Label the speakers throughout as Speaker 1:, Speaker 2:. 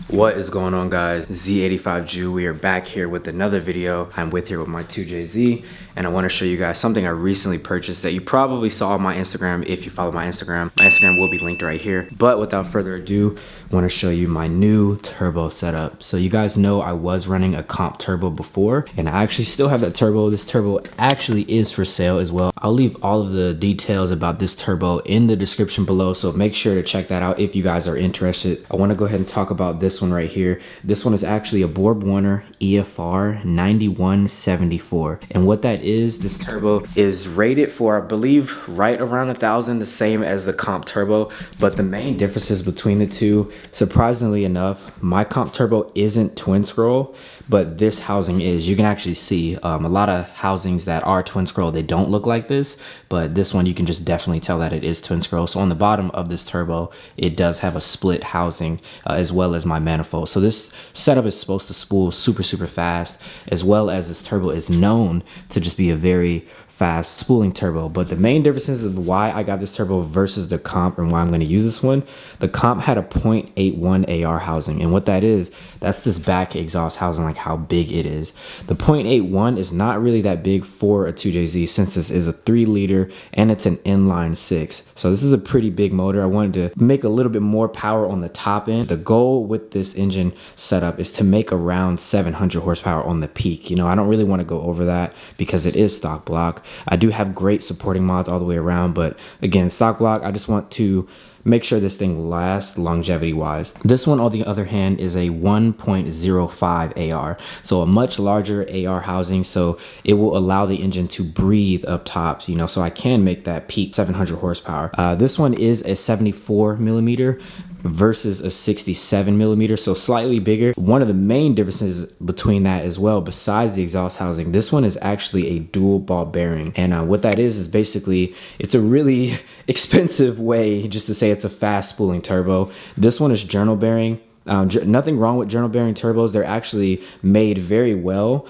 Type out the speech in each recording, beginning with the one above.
Speaker 1: What is going on, guys? Z85 Jew. We are back here with another video. I'm here with my 2JZ, and I want to show you guys something I recently purchased that you probably saw on my Instagram if you follow my Instagram. My Instagram will be linked right here. But without further ado, I want to show you my new turbo setup. So you guys know I was running a comp turbo before, and I actually still have that turbo. This turbo actually is for sale as well. I'll leave all of the details about this turbo in the description below, so make sure to check that out if you guys are interested. I want to go ahead and talk about this one right here. This one is actually a Borg Warner EFR 9174, and what that is, this turbo is rated for, I believe, right around 1,000, the same as the comp turbo. But the main differences between the two, surprisingly enough, my comp turbo isn't twin scroll, but this housing is. You can actually see a lot of housings that are twin scroll, they don't look like this, but this one you can just definitely tell that it is twin scroll. So on the bottom of this turbo, it does have a split housing as well as my manifold. So this setup is supposed to spool super fast, as well as this turbo is known to just be a very fast spooling turbo. But the main differences of why I got this turbo versus the comp and why I'm going to use this one, the comp had a 0.81 AR housing, and what that is, that's this back exhaust housing, like how big it is. The 0.81 is not really that big for a 2JZ, since this is a 3-liter and it's an inline 6. So this is a pretty big motor. I wanted to make a little bit more power on the top end. The goal with this engine setup is to make around 700 horsepower on the peak. You know, I don't really want to go over that because it is stock block. I do have great supporting mods all the way around, but again, stock block, I just want to make sure this thing lasts longevity wise. This one, on the other hand, is a 1.05 AR, so a much larger AR housing, so it will allow the engine to breathe up top, you know, so I can make that peak 700 horsepower. This one is a 74 millimeter versus a 67 millimeter, so slightly bigger. One of the main differences between that as well, besides the exhaust housing, this one is actually a dual ball bearing, and what that is basically, it's a really expensive way just to say it's a fast spooling turbo. This one is journal bearing. Nothing wrong with journal bearing turbos. They're actually made very well,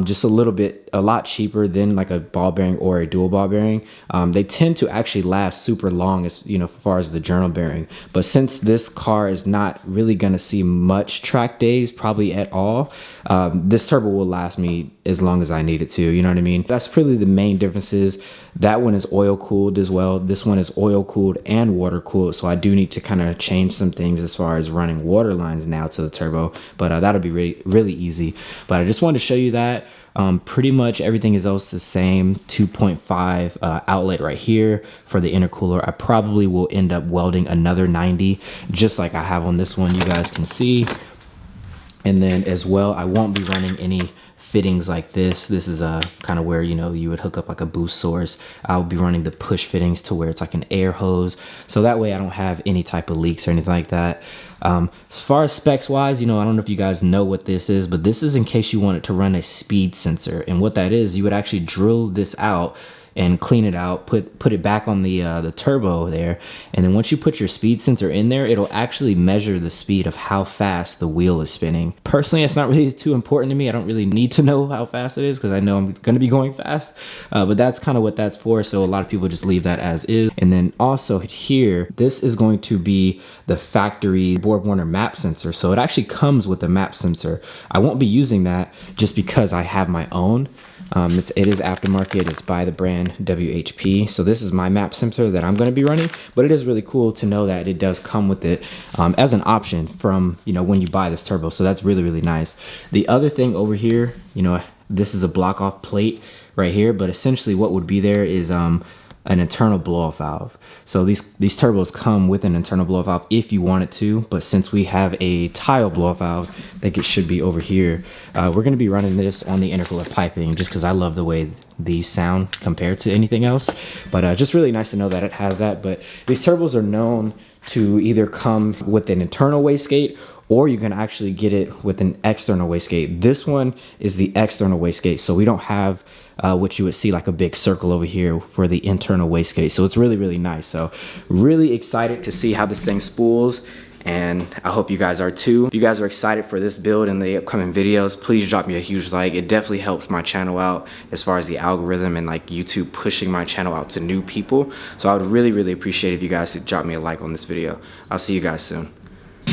Speaker 1: just a lot cheaper than like a ball bearing or a dual ball bearing. They tend to actually last super long, as you know, as far as the journal bearing. But since this car is not really going to see much track days, probably at all, this turbo will last me as long as I need it to, you know what I mean? That's really the main differences. That one is oil cooled as well. This one is oil cooled and water cooled, so I do need to kind of change some things as far as running water lines now to the turbo, but that'll be really easy. But I just wanted to show you that. Pretty much everything is else the same. 2.5 outlet right here for the intercooler. I probably will end up welding another 90, just like I have on this one, you guys can see. And then as well, I won't be running any fittings like this. This is a kind of where, you know, you would hook up like a boost source. I'll be running the push fittings to where it's like an air hose, so that way I don't have any type of leaks or anything like that. As far as specs wise, you know, I don't know if you guys know what this is, but this is in case you wanted to run a speed sensor. And what that is, you would actually drill this out and clean it out, put it back on the turbo there, and then once you put your speed sensor in there, it'll actually measure the speed of how fast the wheel is spinning. Personally, it's not really too important to me. I don't really need to know how fast it is because I know I'm gonna be going fast, but that's kind of what that's for. So a lot of people just leave that as is. And then also here, this is going to be the factory Borg Warner map sensor, so it actually comes with a map sensor. I won't be using that just because I have my own. It is aftermarket. It's by the brand WHP. So this is my map sensor that I'm going to be running, but it is really cool to know that it does come with it as an option from, you know, when you buy this turbo. So that's really nice. The other thing over here, you know, this is a block off plate right here, but essentially what would be there is an internal blow-off valve. So these turbos come with an internal blow-off valve if you want it to, but since we have a tile blow-off valve, I think it should be over here. We're going to be running this on the intercooler piping just because I love the way these sound compared to anything else. But just really nice to know that it has that. But these turbos are known to either come with an internal wastegate, or you can actually get it with an external wastegate. This one is the external wastegate, so we don't have what you would see like a big circle over here for the internal wastegate. So it's really nice. So really excited to see how this thing spools, and I hope you guys are too. If you guys are excited for this build and the upcoming videos, please drop me a huge like. It definitely helps my channel out as far as the algorithm and like YouTube pushing my channel out to new people. So I would really appreciate if you guys could drop me a like on this video. I'll see you guys soon.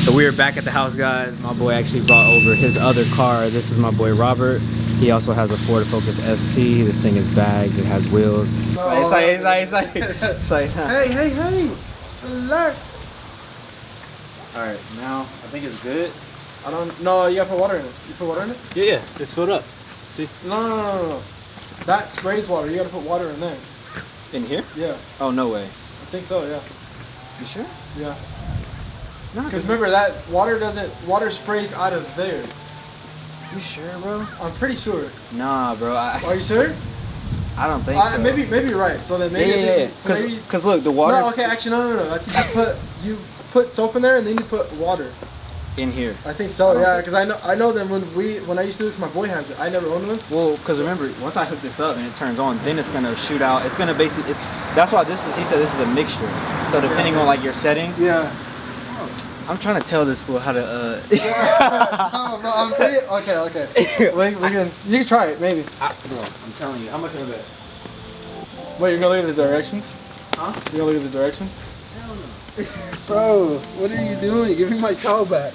Speaker 1: So we are back at the house, guys. My boy actually brought over his other car. This is my boy Robert. He also has a Ford Focus ST. This thing is bagged. It has wheels.
Speaker 2: It's like, hey, relax.
Speaker 1: All right, now I think it's good.
Speaker 2: I don't know. You gotta put water in it. You put water in it?
Speaker 1: Yeah, it's filled up. See?
Speaker 2: No. That sprays water. You gotta put water in there.
Speaker 1: In here?
Speaker 2: Yeah.
Speaker 1: Oh, no way.
Speaker 2: I think so. Yeah.
Speaker 1: You sure?
Speaker 2: Yeah.
Speaker 1: No,
Speaker 2: because remember that water sprays out of there.
Speaker 1: You sure, bro?
Speaker 2: I'm pretty sure.
Speaker 1: Nah, bro.
Speaker 2: Are you sure?
Speaker 1: I don't think so.
Speaker 2: Maybe you're right. So then maybe
Speaker 1: yeah. Cause look, the water.
Speaker 2: No, okay, actually no. I think you put soap in there and then you put water.
Speaker 1: In here.
Speaker 2: I think so. Yeah, because I know them when I used to do this, my boy has it. I never owned one.
Speaker 1: Well, because remember, once I hook this up and it turns on, then it's gonna shoot out. It's gonna basically. That's why this is. He said this is a mixture. So depending on like your setting.
Speaker 2: Yeah.
Speaker 1: I'm trying to tell this fool how to.
Speaker 2: No, I'm pretty. Okay. You can try it, maybe.
Speaker 1: Bro, I'm telling you. How much of it?
Speaker 2: Wait, you're gonna look at the directions?
Speaker 1: Huh?
Speaker 2: You're gonna look at the directions?
Speaker 1: Hell no.
Speaker 2: Bro, what are you doing? Give me my towel back.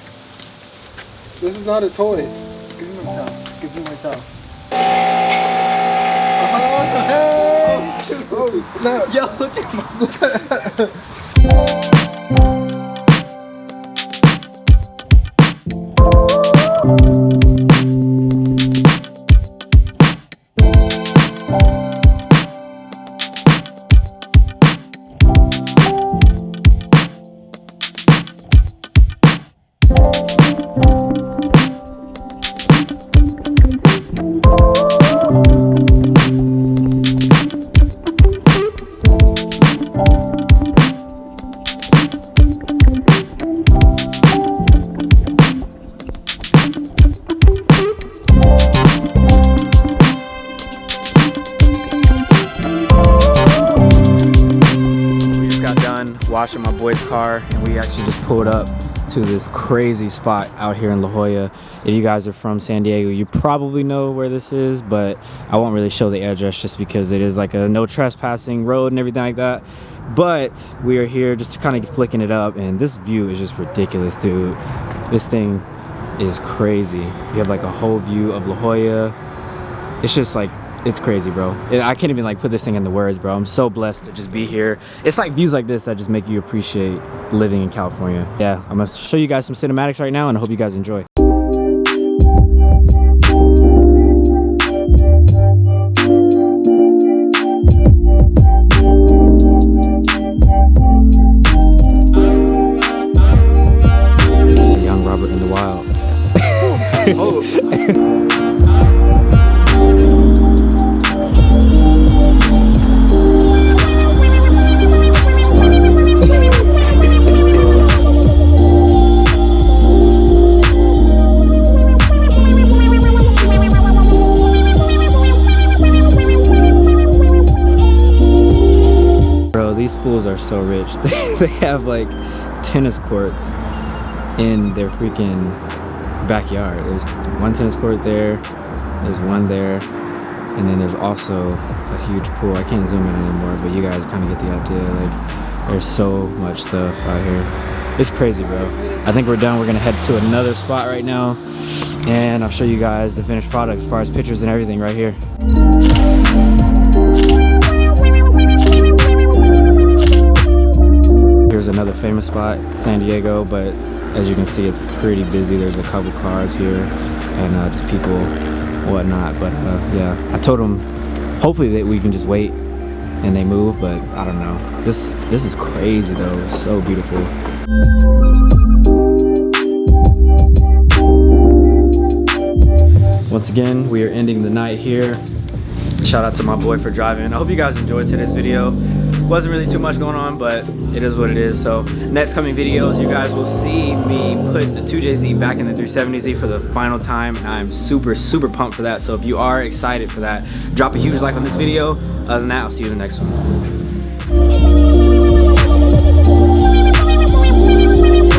Speaker 2: This is not a toy. Give me my towel. Give me my towel. Hey! Oh, snap.
Speaker 1: Yo, look at my. Washing my boy's car, and we actually just pulled up to this crazy spot out here in La Jolla. If you guys are from San Diego, you probably know where this is, but I won't really show the address just because it is like a no trespassing road and everything like that. But we are here just kind of flicking it up, and this view is just ridiculous, dude. This thing is crazy. You have like a whole view of La Jolla. It's just like, it's crazy, bro. I can't even like put this thing into words, bro. I'm so blessed to just be here. It's like views like this that just make you appreciate living in California. Yeah, I'm gonna show you guys some cinematics right now, and I hope you guys enjoy. Young Robert in the wild. Oh. Fools are so rich. They have like tennis courts in their freaking backyard. There's one tennis court there, there's one there, and then there's also a huge pool. I can't zoom in anymore, but you guys kind of get the idea. Like, there's so much stuff out here. It's crazy, bro. I think we're done. We're gonna head to another spot right now, and I'll show you guys the finished product as far as pictures and everything right here. Here's another famous spot, San Diego, but as you can see, it's pretty busy. There's a couple cars here and just people, whatnot. But yeah, I told them hopefully that we can just wait and they move, but I don't know. This is crazy though. It's so beautiful. Once again, we are ending the night here. Shout out to my boy for driving. I hope you guys enjoyed today's video. Wasn't really too much going on, but it is what it is. So next coming videos, you guys will see me put the 2JZ back in the 370Z for the final time. I'm super pumped for that. So if you are excited for that, drop a huge like on this video. Other than that, I'll see you in the next one.